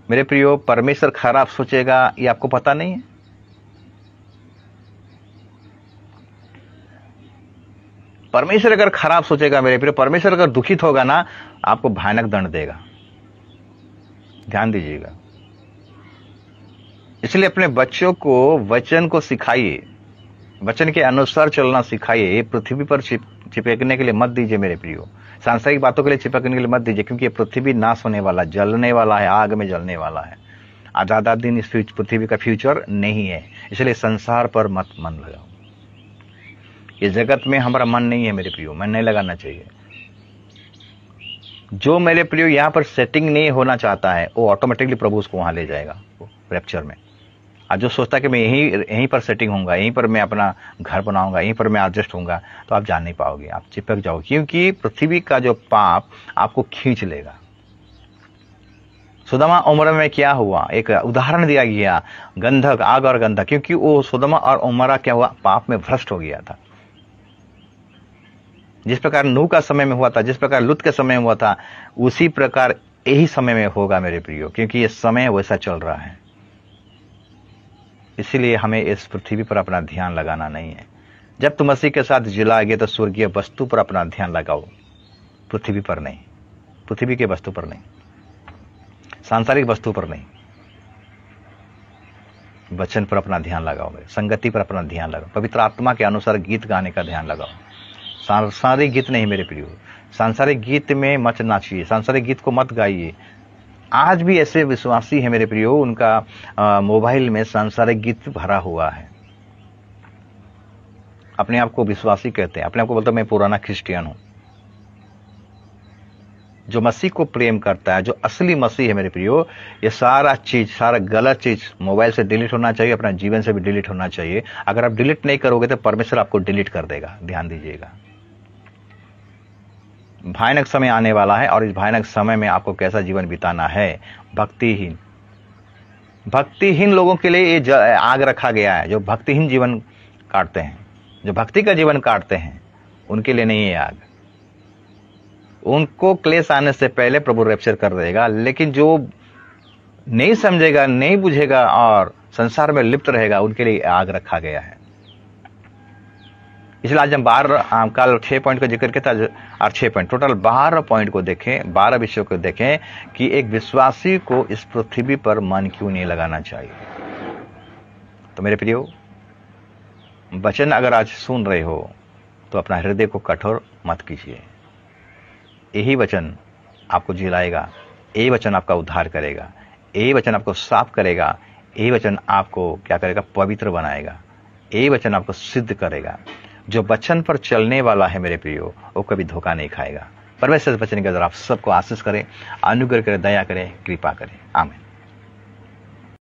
मेरे प्रियो, परमेश्वर खराब सोचेगा ये आपको पता नहीं है? परमेश्वर अगर खराब सोचेगा मेरे प्रियो, परमेश्वर अगर दुखित होगा ना, आपको भयानक दंड देगा। ध्यान दीजिएगा। इसलिए अपने बच्चों को वचन को सिखाइए, वचन के अनुसार चलना सिखाइए। ये पृथ्वी पर चिपकने के लिए मत दीजिए मेरे प्रियो, सांसारिक बातों के लिए चिपकने के लिए मत दीजिए, क्योंकि ये पृथ्वी नाश होने वाला, जलने वाला है, आग में जलने वाला है। ज्यादा दिन इस पृथ्वी का फ्यूचर नहीं है। इसलिए संसार पर मत मन लगाओ। ये जगत में हमारा मन नहीं है मेरे प्रियो, मन नहीं लगाना चाहिए। जो मेरे प्रियो यहाँ पर सेटिंग नहीं होना चाहता है, वो ऑटोमेटिकली प्रभु उसको वहां ले जाएगा रैप्चर में। आज जो सोचता है कि मैं यहीं पर सेटिंग होऊंगा, यहीं पर मैं अपना घर बनाऊंगा, यहीं पर मैं एडजस्ट होऊंगा, तो आप जान नहीं पाओगे, आप चिपक जाओगे, क्योंकि पृथ्वी का जो पाप आपको खींच लेगा। सुदामा उमरा में क्या हुआ, एक उदाहरण दिया गया, गंधक, आग और गंधक, क्योंकि वो सुदामा और उमरा क्या हुआ, पाप में भ्रष्ट हो गया था। जिस प्रकार नूह का समय में हुआ था, जिस प्रकार लूत के समय में हुआ था, उसी प्रकार यही समय में होगा मेरे प्रियो, क्योंकि ये समय वैसा चल रहा है। इसीलिए हमें इस पृथ्वी पर अपना ध्यान लगाना नहीं है। जब तुम मसीह के साथ जिलाओगे तो स्वर्गीय वस्तु पर अपना ध्यान लगाओ, पृथ्वी पर नहीं, पृथ्वी के वस्तु पर नहीं, सांसारिक वस्तु पर नहीं, वचन पर अपना ध्यान लगाओ, संगति पर अपना ध्यान लगाओ, पवित्र आत्मा के अनुसार गीत गाने का ध्यान लगाओ। सांसारिक गीत नहीं मेरे प्रियो, सांसारिक गीत में मत नाचिए, सांसारिक गीत को मत गाइए। आज भी ऐसे विश्वासी हैं मेरे प्रियो, उनका मोबाइल में सांसारिक गीत भरा हुआ है। अपने आप को विश्वासी कहते हैं, अपने आप को बोलते हैं मैं पुराना क्रिश्चियन हूं। जो मसीह को प्रेम करता है, जो असली मसीह है मेरे प्रियो, ये सारा चीज, सारा गलत चीज मोबाइल से डिलीट होना चाहिए, अपना जीवन से भी डिलीट होना चाहिए। अगर आप डिलीट नहीं करोगे तो परमेश्वर आपको डिलीट कर देगा, ध्यान दीजिएगा। भयानक समय आने वाला है और इस भयानक समय में आपको कैसा जीवन बिताना है। भक्तिहीन लोगों के लिए ये आग रखा गया है। जो भक्तिहीन जीवन काटते हैं, जो भक्ति का जीवन काटते हैं, उनके लिए नहीं है आग। उनको क्लेश आने से पहले प्रभु रैप्चर कर देगा। लेकिन जो नहीं समझेगा, नहीं बुझेगा और संसार में लिप्त रहेगा, उनके लिए आग रखा गया है। इसलिए आज हम कल 6 पॉइंट का जिक्र किया था और 6 पॉइंट, टोटल 12 पॉइंट को देखें, 12 विषयों को देखें कि एक विश्वासी को इस पृथ्वी पर मन क्यों नहीं लगाना चाहिए। तो मेरे प्रियो, वचन अगर आज सुन रहे हो तो अपना हृदय को कठोर मत कीजिए। यही वचन आपको जिलाएगा, यही वचन आपका उद्धार करेगा, यही वचन आपको साफ करेगा, यही वचन आपको क्या करेगा, पवित्र बनाएगा, यही वचन आपको सिद्ध करेगा। जो वचन पर चलने वाला है मेरे प्रियो, वो कभी धोखा नहीं खाएगा। परमेश्वर वचन के द्वारा आप सबको आशीष करें, अनुग्रह करें, दया करें, कृपा करें। आमीन।